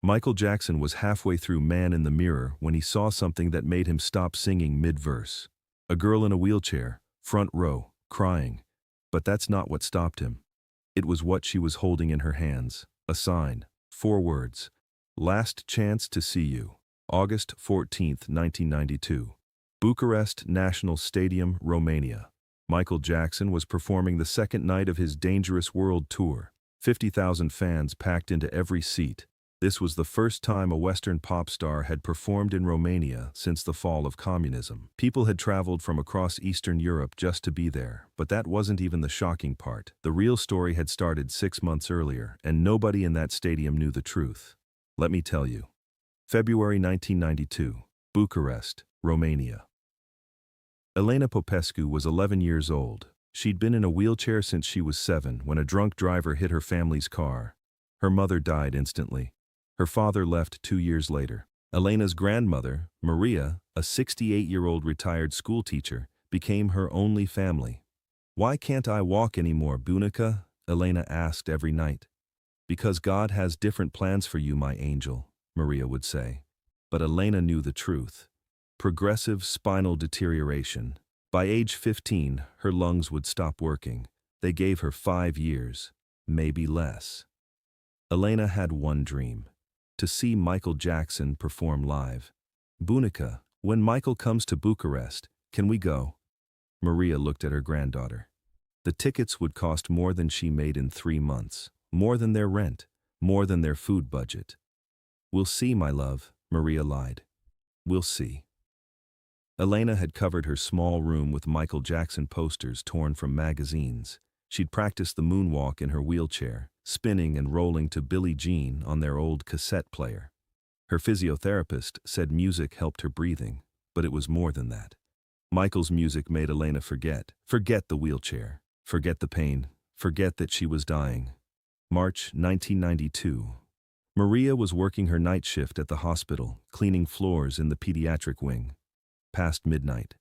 Michael Jackson was halfway through Man in the Mirror when he saw something that made him stop singing mid-verse. A girl in a wheelchair, front row, crying. But that's not what stopped him. It was what she was holding in her hands. A sign. 4 words. Last chance to see you. August 14, 1992. Bucharest National Stadium, Romania. Michael Jackson was performing the second night of his Dangerous World Tour. 50,000 fans packed into every seat. This was the first time a Western pop star had performed in Romania since the fall of communism. People had traveled from across Eastern Europe just to be there, but that wasn't even the shocking part. The real story had started 6 months earlier, and nobody in that stadium knew the truth. Let me tell you. February 1992, Bucharest, Romania. Elena Popescu was 11 years old. She'd been in a wheelchair since she was 7 when a drunk driver hit her family's car. Her mother died instantly. Her father left 2 years later. Elena's grandmother, Maria, a 68-year-old retired schoolteacher, became her only family. "Why can't I walk anymore, Bunica?" Elena asked every night. "Because God has different plans for you, my angel," Maria would say. But Elena knew the truth. Progressive spinal deterioration. By age 15, her lungs would stop working. They gave her 5 years, maybe less. Elena had one dream: to see Michael Jackson perform live. "Bunica, when Michael comes to Bucharest, can we go?" Maria looked at her granddaughter. The tickets would cost more than she made in 3 months, more than their rent, more than their food budget. "We'll see, my love," Maria lied. "We'll see." Elena had covered her small room with Michael Jackson posters torn from magazines. She'd practiced the moonwalk in her wheelchair, spinning and rolling to Billie Jean on their old cassette player. Her physiotherapist said music helped her breathing, but it was more than that. Michael's music made Elena forget the wheelchair, forget the pain, forget that she was dying. March 1992. Maria was working her night shift at the hospital, cleaning floors in the pediatric wing. Past midnight.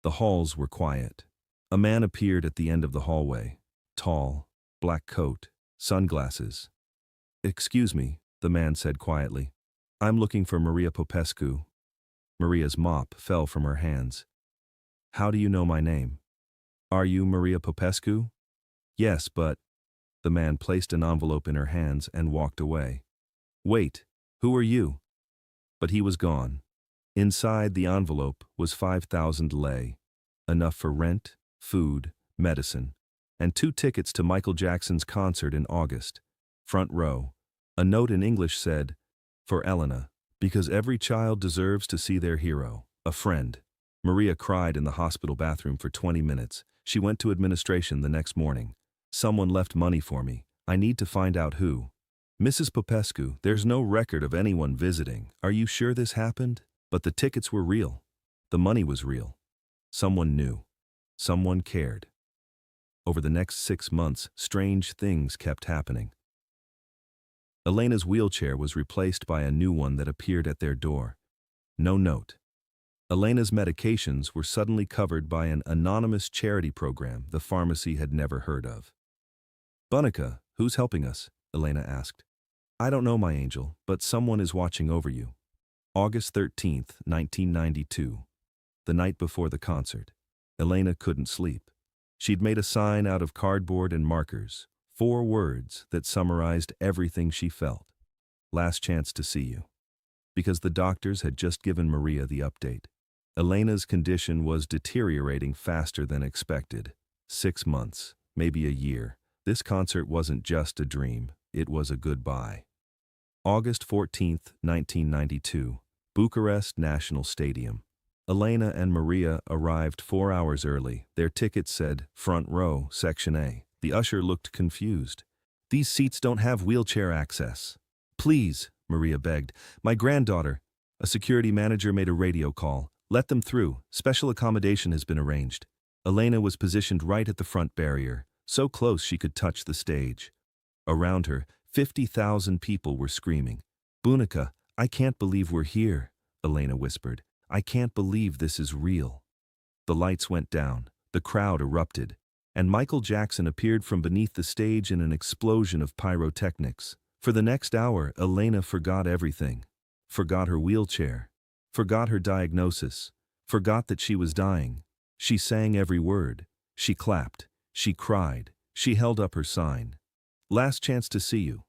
The halls were quiet. A man appeared at the end of the hallway. Tall, black coat, sunglasses. "Excuse me," the man said quietly. "I'm looking for Maria Popescu." Maria's mop fell from her hands. "How do you know my name?" "Are you Maria Popescu?" "Yes, but—" The man placed an envelope in her hands and walked away. "Wait, who are you?" But he was gone. Inside the envelope was 5,000 lei, enough for rent, food, medicine, and 2 tickets to Michael Jackson's concert in August. Front row. A note in English said, "For Elena, because every child deserves to see their hero, a friend." Maria cried in the hospital bathroom for 20 minutes. She went to administration the next morning. "Someone left money for me. I need to find out who." "Mrs. Popescu, there's no record of anyone visiting. Are you sure this happened?" But the tickets were real. The money was real. Someone knew. Someone cared. Over the next 6 months, strange things kept happening. Elena's wheelchair was replaced by a new one that appeared at their door. No note. Elena's medications were suddenly covered by an anonymous charity program the pharmacy had never heard of. "Bunica, who's helping us?" Elena asked. "I don't know, my angel, but someone is watching over you." August 13, 1992. The night before the concert. Elena couldn't sleep. She'd made a sign out of cardboard and markers, 4 words that summarized everything she felt. "Last chance to see you." Because the doctors had just given Maria the update. Elena's condition was deteriorating faster than expected. 6 months, maybe a year. This concert wasn't just a dream, it was a goodbye. August 14, 1992. Bucharest National Stadium. Elena and Maria arrived 4 hours early. Their tickets said, "Front row, Section A." The usher looked confused. "These seats don't have wheelchair access." "Please," Maria begged. "My granddaughter." A security manager made a radio call. "Let them through. Special accommodation has been arranged." Elena was positioned right at the front barrier, so close she could touch the stage. Around her, 50,000 people were screaming. "Bunica, I can't believe we're here," Elena whispered. "I can't believe this is real." The lights went down, the crowd erupted, and Michael Jackson appeared from beneath the stage in an explosion of pyrotechnics. For the next hour, Elena forgot everything. Forgot her wheelchair. Forgot her diagnosis. Forgot that she was dying. She sang every word. She clapped. She cried. She held up her sign. Last chance to see you.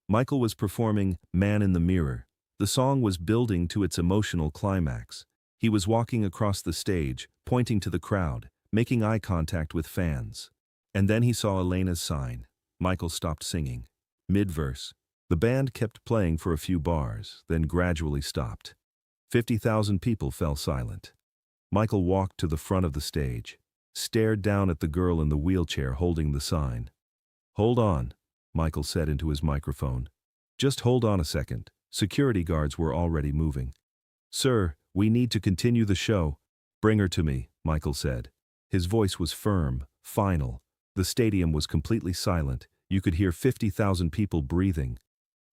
Michael was performing Man in the Mirror. The song was building to its emotional climax. He was walking across the stage, pointing to the crowd, making eye contact with fans. And then he saw Elena's sign. Michael stopped singing. Mid-verse. The band kept playing for a few bars, then gradually stopped. 50,000 people fell silent. Michael walked to the front of the stage, stared down at the girl in the wheelchair holding the sign. "Hold on," Michael said into his microphone. "Just hold on a second." Security guards were already moving. "Sir, we need to continue the show." "Bring her to me," Michael said. His voice was firm, final. The stadium was completely silent. You could hear 50,000 people breathing.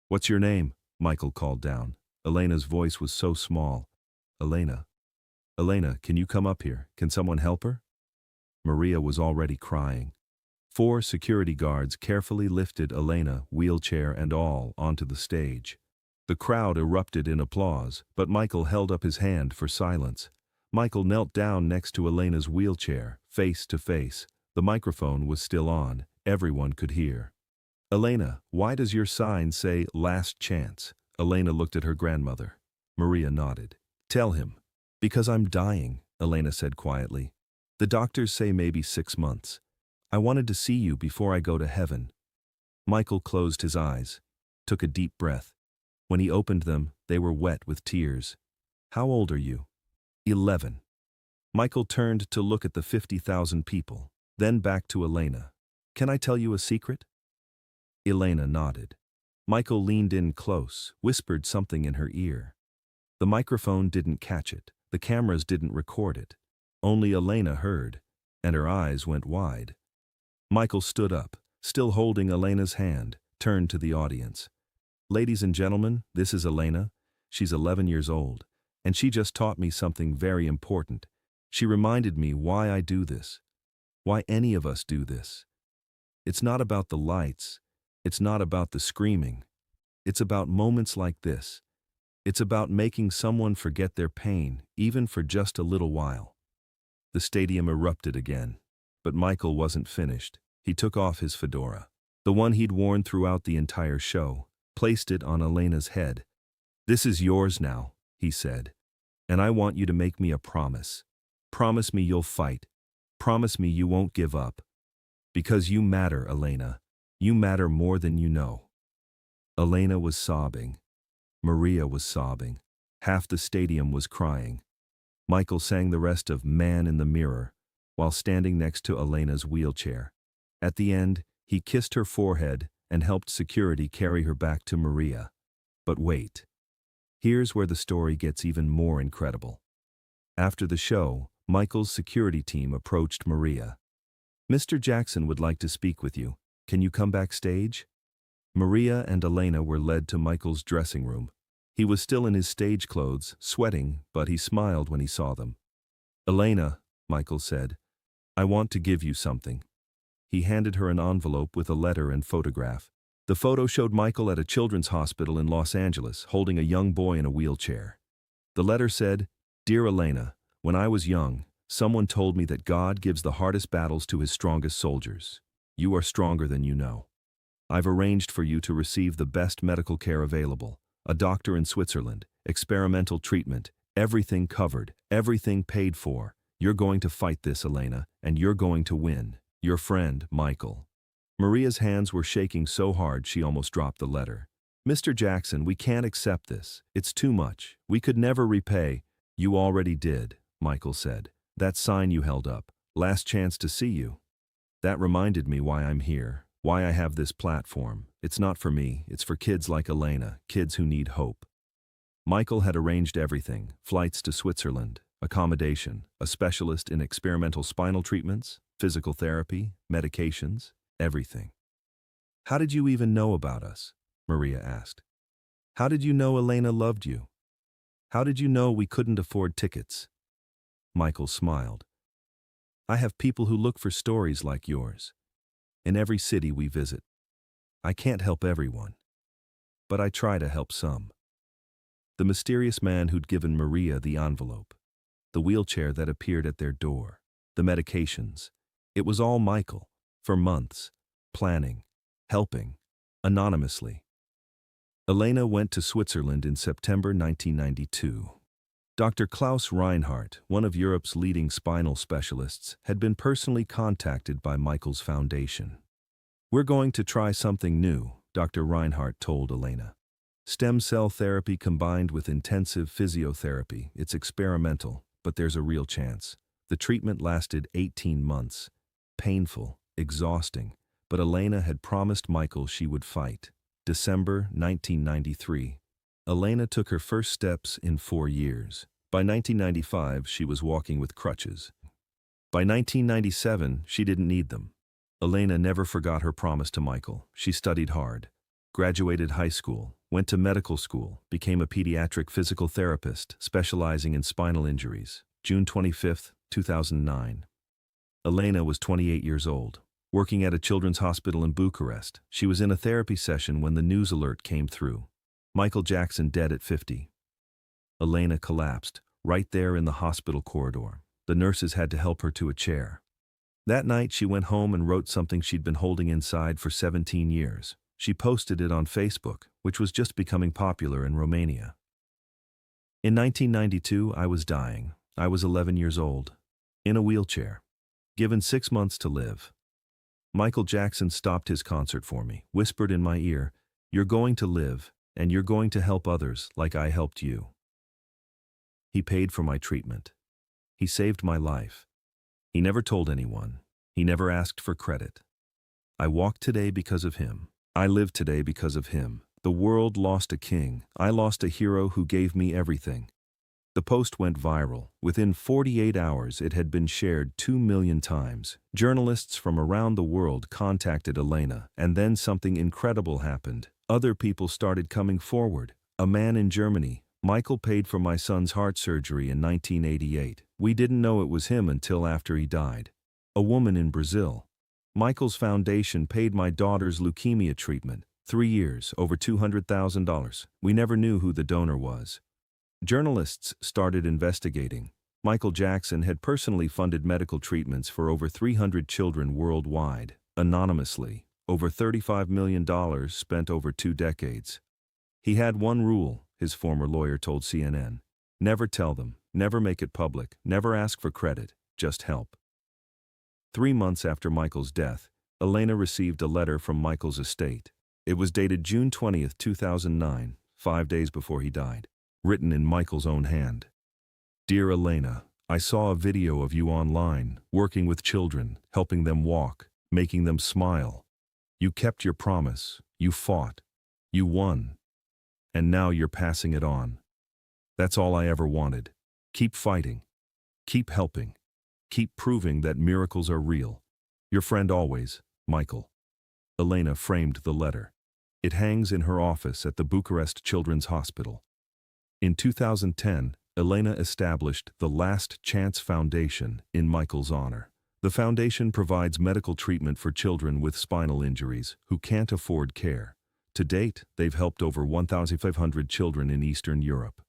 "What's your name?" Michael called down. Elena's voice was so small. "Elena. Elena, can you come up here? Can someone help her?" Maria was already crying. 4 security guards carefully lifted Elena, wheelchair and all, onto the stage. The crowd erupted in applause, but Michael held up his hand for silence. Michael knelt down next to Elena's wheelchair, face to face. The microphone was still on. Everyone could hear. "Elena, why does your sign say last chance?" Elena looked at her grandmother. Maria nodded. "Tell him." "Because I'm dying," Elena said quietly. "The doctors say maybe 6 months. I wanted to see you before I go to heaven." Michael closed his eyes, took a deep breath. When he opened them, they were wet with tears. "How old are you?" 11. Michael turned to look at the 50,000 people, then back to Elena. "Can I tell you a secret?" Elena nodded. Michael leaned in close, whispered something in her ear. The microphone didn't catch it. The cameras didn't record it. Only Elena heard, and her eyes went wide. Michael stood up, still holding Elena's hand, turned to the audience. "Ladies and gentlemen, this is Elena. She's 11 years old, and she just taught me something very important. She reminded me why I do this, why any of us do this. It's not about the lights. It's not about the screaming. It's about moments like this. It's about making someone forget their pain, even for just a little while." The stadium erupted again, but Michael wasn't finished. He took off his fedora, the one he'd worn throughout the entire show, placed it on Elena's head. "This is yours now," he said, "and I want you to make me a promise. Promise me you'll fight. Promise me you won't give up. Because you matter, Elena. You matter more than you know." Elena was sobbing. Maria was sobbing. Half the stadium was crying. Michael sang the rest of Man in the Mirror while standing next to Elena's wheelchair. At the end, he kissed her forehead and helped security carry her back to Maria. But wait. Here's where the story gets even more incredible. After the show, Michael's security team approached Maria. "Mr. Jackson would like to speak with you. Can you come backstage?" Maria and Elena were led to Michael's dressing room. He was still in his stage clothes, sweating, but he smiled when he saw them. "Elena," Michael said, "I want to give you something." He handed her an envelope with a letter and photograph. The photo showed Michael at a children's hospital in Los Angeles, holding a young boy in a wheelchair. The letter said, "Dear Elena, when I was young, someone told me that God gives the hardest battles to his strongest soldiers. You are stronger than you know. I've arranged for you to receive the best medical care available, a doctor in Switzerland, experimental treatment, everything covered, everything paid for. You're going to fight this, Elena, and you're going to win. Your friend, Michael." Maria's hands were shaking so hard she almost dropped the letter. "Mr. Jackson, we can't accept this. It's too much. We could never repay." "You already did," Michael said. "That sign you held up. Last chance to see you. That reminded me why I'm here, why I have this platform. It's not for me, it's for kids like Elena, kids who need hope." Michael had arranged everything: flights to Switzerland, accommodation, a specialist in experimental spinal treatments, physical therapy, medications, everything. "How did you even know about us?" Maria asked. "How did you know Elena loved you? How did you know we couldn't afford tickets?" Michael smiled. "I have people who look for stories like yours in every city we visit. I can't help everyone. but I try to help some. The mysterious man who'd given Maria the envelope. The wheelchair that appeared at their door. The medications. It was all Michael. For months. Planning. Helping. Anonymously. Elena went to Switzerland in September 1992. Dr. Klaus Reinhardt, one of Europe's leading spinal specialists, had been personally contacted by Michael's foundation. "We're going to try something new," Dr. Reinhardt told Elena. "Stem cell therapy combined with intensive physiotherapy. It's experimental, but there's a real chance." The treatment lasted 18 months. Painful, exhausting, but Elena had promised Michael she would fight. December 1993. Elena took her first steps in 4 years. By 1995, she was walking with crutches. By 1997, she didn't need them. Elena never forgot her promise to Michael. She studied hard, graduated high school, went to medical school, became a pediatric physical therapist specializing in spinal injuries. June 25, 2009. Elena was 28 years old, working at a children's hospital in Bucharest. She was in a therapy session when the news alert came through. Michael Jackson dead at 50. Elena collapsed, right there in the hospital corridor. The nurses had to help her to a chair. That night she went home and wrote something she'd been holding inside for 17 years. She posted it on Facebook, which was just becoming popular in Romania. "In 1992, I was dying. I was 11 years old. In a wheelchair. Given 6 months to live. Michael Jackson stopped his concert for me, whispered in my ear, 'You're going to live, and you're going to help others like I helped you.' He paid for my treatment. He saved my life. He never told anyone. He never asked for credit. I walk today because of him. I live today because of him. The world lost a king. I lost a hero who gave me everything." The post went viral. Within 48 hours, it had been shared 2 million times. Journalists from around the world contacted Elena, and then something incredible happened. Other people started coming forward. A man in Germany, "Michael paid for my son's heart surgery in 1988. We didn't know it was him until after he died." A woman in Brazil, "Michael's foundation paid my daughter's leukemia treatment. 3 years, over $200,000. We never knew who the donor was." Journalists started investigating. Michael Jackson had personally funded medical treatments for over 300 children worldwide, anonymously. Over $35 million spent over 2 decades. He had one rule, his former lawyer told CNN. "Never tell them, never make it public, never ask for credit, just help." 3 months after Michael's death, Elena received a letter from Michael's estate. It was dated June 20, 2009, 5 days before he died. Written in Michael's own hand. "Dear Elena, I saw a video of you online, working with children, helping them walk, making them smile. You kept your promise, you fought, you won. And now you're passing it on. That's all I ever wanted. Keep fighting. Keep helping. Keep proving that miracles are real. Your friend always, Michael." Elena framed the letter. It hangs in her office at the Bucharest Children's Hospital. In 2010, Elena established the Last Chance Foundation in Michael's honor. The foundation provides medical treatment for children with spinal injuries who can't afford care. To date, they've helped over 1,500 children in Eastern Europe.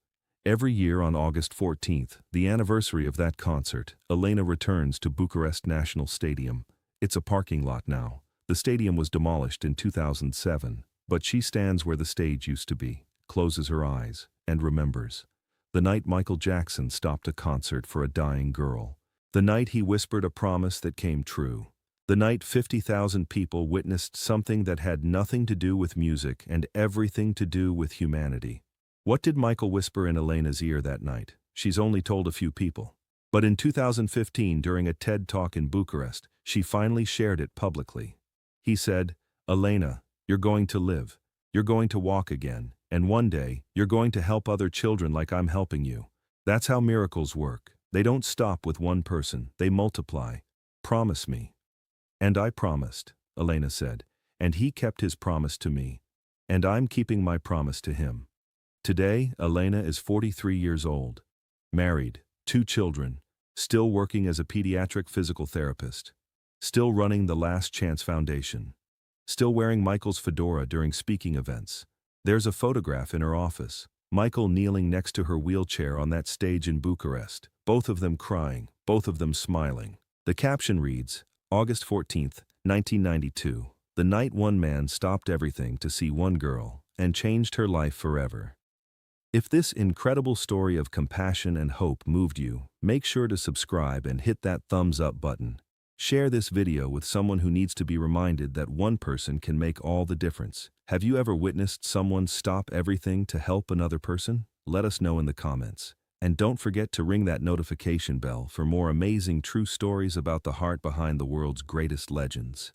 Every year on August 14th, the anniversary of that concert, Elena returns to Bucharest National Stadium. It's a parking lot now. The stadium was demolished in 2007, but she stands where the stage used to be, closes her eyes, and remembers. The night Michael Jackson stopped a concert for a dying girl. The night he whispered a promise that came true. The night 50,000 people witnessed something that had nothing to do with music and everything to do with humanity. What did Michael whisper in Elena's ear that night? She's only told a few people. But in 2015, during a TED Talk in Bucharest, she finally shared it publicly. He said, "Elena, you're going to live. You're going to walk again. And one day, you're going to help other children like I'm helping you. That's how miracles work. They don't stop with one person, they multiply. Promise me." "And I promised," Elena said, "and he kept his promise to me. And I'm keeping my promise to him." Today, Elena is 43 years old, married, 2 children, still working as a pediatric physical therapist, still running the Last Chance Foundation, still wearing Michael's fedora during speaking events, There's a photograph in her office. Michael kneeling next to her wheelchair on that stage in Bucharest. Both of them crying, both of them smiling. The caption reads, August 14th, 1992. The night one man stopped everything to see one girl and changed her life forever. If this incredible story of compassion and hope moved you, make sure to subscribe and hit that thumbs up button. Share this video with someone who needs to be reminded that one person can make all the difference. Have you ever witnessed someone stop everything to help another person? Let us know in the comments. And don't forget to ring that notification bell for more amazing true stories about the heart behind the world's greatest legends.